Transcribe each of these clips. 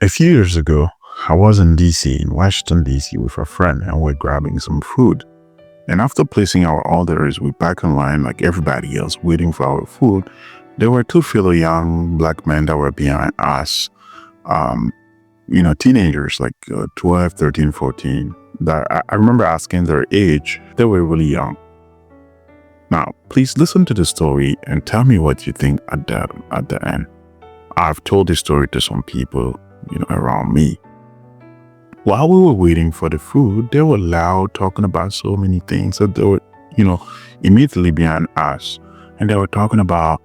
A few years ago, I was in DC, in Washington, DC, with a friend, and we're grabbing some food. And after placing our orders, we're back in line like everybody else, waiting for our food. There were two fellow young black men that were behind us, um, teenagers, like 12, 13, 14. That I remember asking their age. They were really young. Now, please listen to the story and tell me what you think at the end. I've told this story to some people, around me. While we were waiting for the food, they were loud, talking about so many things that they were, immediately behind us. And they were talking about,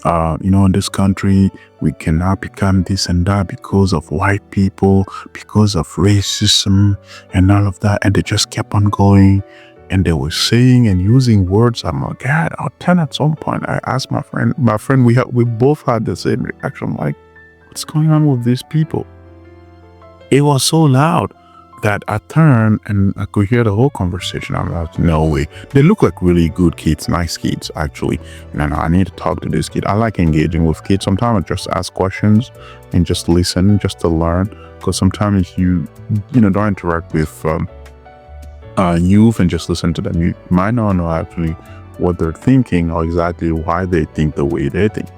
in this country, we cannot become this and that because of white people, because of racism and all of that. And they just kept on going. And they were saying and using words. I'm like, God, I'll turn at some point. I asked my friend, we both had the same reaction. Like, what's going on with these people? It was so loud that I turned and I could hear the whole conversation. I'm like, no way. They look like really good kids, nice kids, actually. And I need to talk to this kid. I like engaging with kids. Sometimes I just ask questions and just listen, just to learn. Because sometimes you don't interact with youth and just listen to them. You might not know actually what they're thinking or exactly why they think the way they think.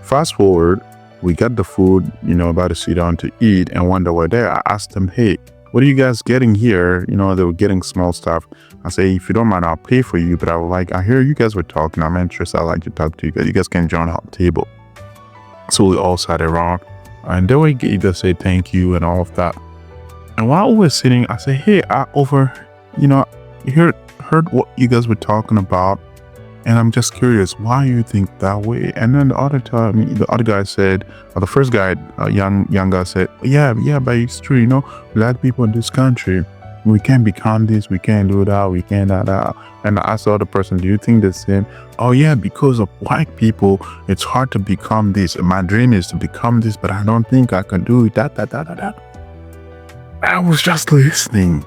Fast forward, we got the food, about to sit down to eat, and when they were there, I asked them, hey, what are you guys getting here? They were getting small stuff. I say, if you don't mind, I'll pay for you, but I hear you guys were talking. I'm interested. I'd like to talk to you guys. You guys can join our table. So we all sat around, and they were either say thank you and all of that. And while we were sitting, I said, hey, heard what you guys were talking about, and I'm just curious why you think that way. And then the other guy said, or the first guy, young guy said, yeah, but it's true, black people in this country, we can't become this, we can't do that, we can't that. And I asked the other person, do you think the same? Oh yeah, because of white people, it's hard to become this. My dream is to become this, but I don't think I can do it. That. I was just listening.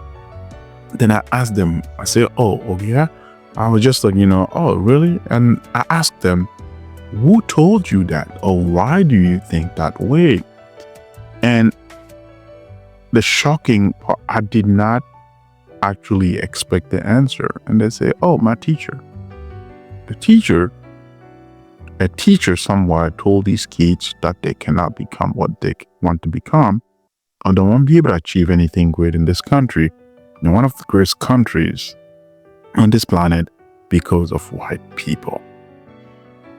Then I asked them, I said, oh yeah? I was just like, oh, really? And I asked them, who told you that? Or why do you think that way? And the shocking part, I did not actually expect the answer. And they say, oh, my teacher. A teacher somewhere told these kids that they cannot become what they want to become, or they won't be able to achieve anything great in this country, in one of the greatest countries on this planet, because of white people.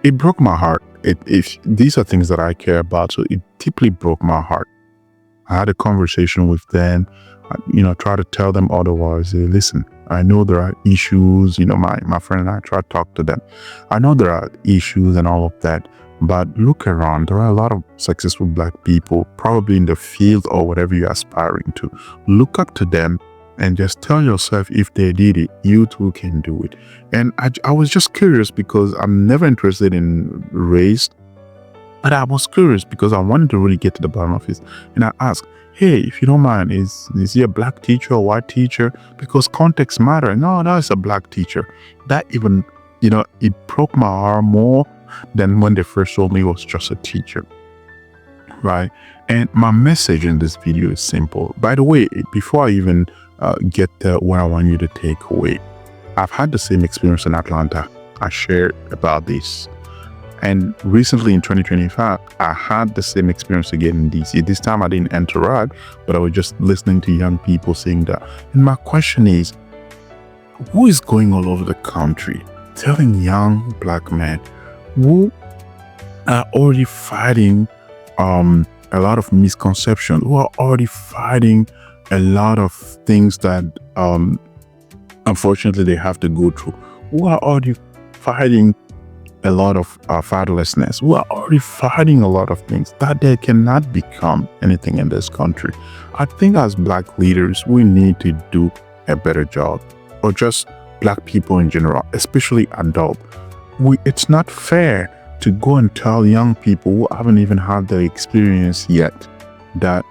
It broke my heart. These are things that I care about, so it deeply broke my heart. I had a conversation with them, try to tell them otherwise. Say, listen, I know there are issues, my friend and I try to talk to them. I know there are issues and all of that, but look around. There are a lot of successful black people, probably in the field or whatever you're aspiring to. Look up to them and just tell yourself, if they did it, you too can do it. And I was just curious because I'm never interested in race, but I was curious because I wanted to really get to the bottom of it. And I asked, hey, if you don't mind, is he a black teacher or white teacher? Because context matter. No, it's a black teacher. That even, it broke my heart more than when they first told me it was just a teacher. Right? And my message in this video is simple. By the way, before I even get to where I want you to take away, I've had the same experience in Atlanta. I shared about this. And recently in 2025, I had the same experience again in DC. This time I didn't interact, but I was just listening to young people saying that. And my question is, who is going all over the country telling young black men who are already fighting a lot of misconception, who are already fighting a lot of things that unfortunately they have to go through, who are already fighting a lot of fatherlessness, who are already fighting a lot of things that they cannot become anything in this country. I think as black leaders, we need to do a better job, or just black people in general, especially adults. It's not fair to go and tell young people who haven't even had the experience yet that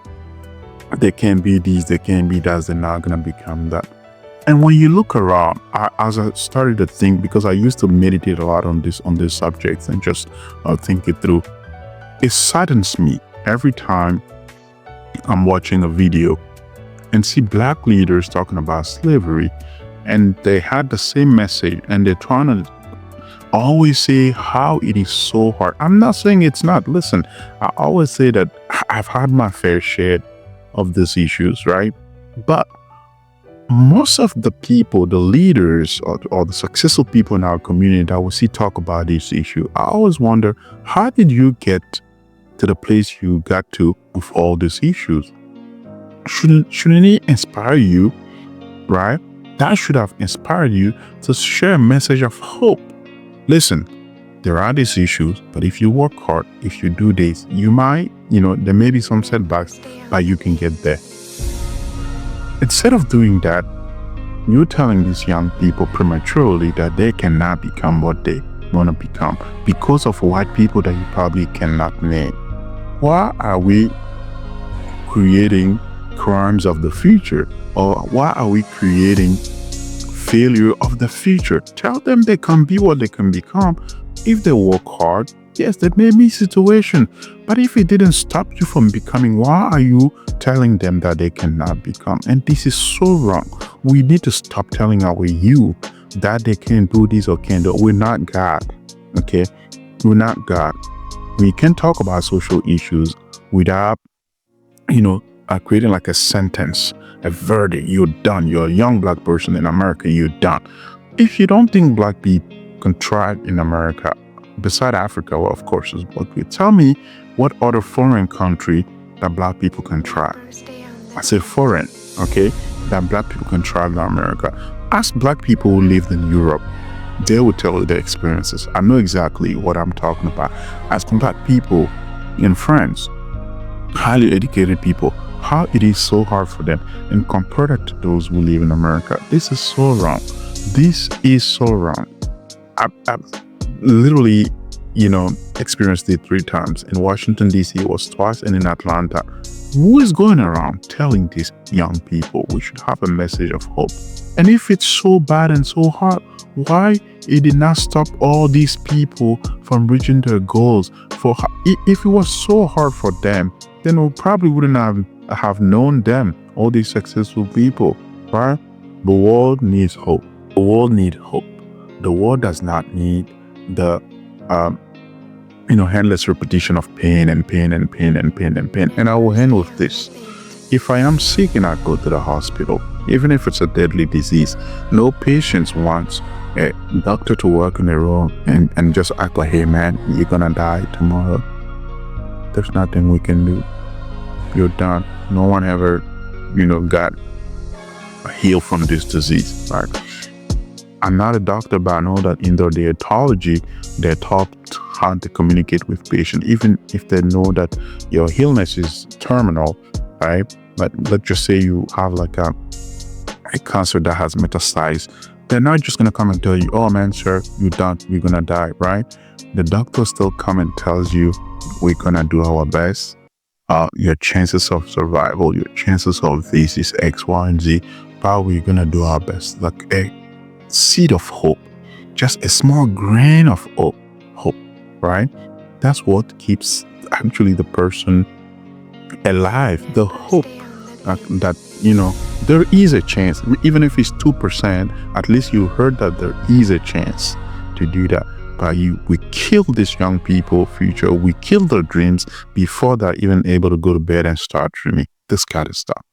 they can be this, they can be that, they're not going to become that. And when you look around, as I started to think, because I used to meditate a lot on these subjects and just think it through, it saddens me every time I'm watching a video and see black leaders talking about slavery, and they had the same message, and they're trying to always say how it is so hard. I'm not saying it's not. Listen, I always say that I've had my fair share of these issues, right? But most of the people, the leaders or the successful people in our community that we see talk about this issue, I always wonder, how did you get to the place you got to with all these issues? Shouldn't it inspire you, right? That should have inspired you to share a message of hope. Listen, there are these issues, but if you work hard, if you do this, you might, there may be some setbacks, but you can get there. Instead of doing that, you're telling these young people prematurely that they cannot become what they want to become because of white people that you probably cannot name. Why are we creating crimes of the future? Or why are we creating failure of the future? Tell them they can be what they can become. If they work hard, yes, there may be situation, but if it didn't stop you from becoming, why are you telling them that they cannot become? And this is so wrong. We need to stop telling our youth that they can't do this or can't do. We're not God, okay? We're not God. We can talk about social issues without, creating like a sentence, a verdict. You're done. You're a young black person in America. You're done. If you don't think black people can thrive in America, beside Africa, well, of course, is what we tell me what other foreign country that black people can thrive. I say foreign, okay, that black people can thrive in America. Ask black people who lived in Europe. They will tell you their experiences. I know exactly what I'm talking about. Ask black people in France, highly educated people, how it is so hard for them, and compare that to those who live in America. This is so wrong. This is so wrong. I've literally, experienced it 3 times. In Washington, D.C., it was twice, and in Atlanta. Who is going around telling these young people we should have a message of hope? And if it's so bad and so hard, why it did not stop all these people from reaching their goals? If it was so hard for them, then we probably wouldn't have known them, all these successful people, right? The world needs hope. The world needs hope. The world does not need the endless repetition of pain and pain and pain and pain and pain. And I will end with this. If I am sick and I go to the hospital, even if it's a deadly disease, no patient wants a doctor to work in a room and just act like, hey man, you're gonna die tomorrow. There's nothing we can do. You're done. No one ever, got healed from this disease, right? I'm not a doctor, but I know that in their dietology, they're taught how to communicate with patients, even if they know that your illness is terminal, right? But let's just say you have like a cancer that has metastasized. They're not just going to come and tell you, oh man, sir, you're done, you're going to die, right? The doctor still come and tells you, we're going to do our best. Your chances of survival, your chances of this is X, Y, and Z, but we're going to do our best. Like a seed of hope, just a small grain of hope, right? That's what keeps actually the person alive. The hope that there is a chance, even if it's 2%, at least you heard that there is a chance to do that. But we kill these young people future. We kill their dreams before they're even able to go to bed and start dreaming. This gotta stop.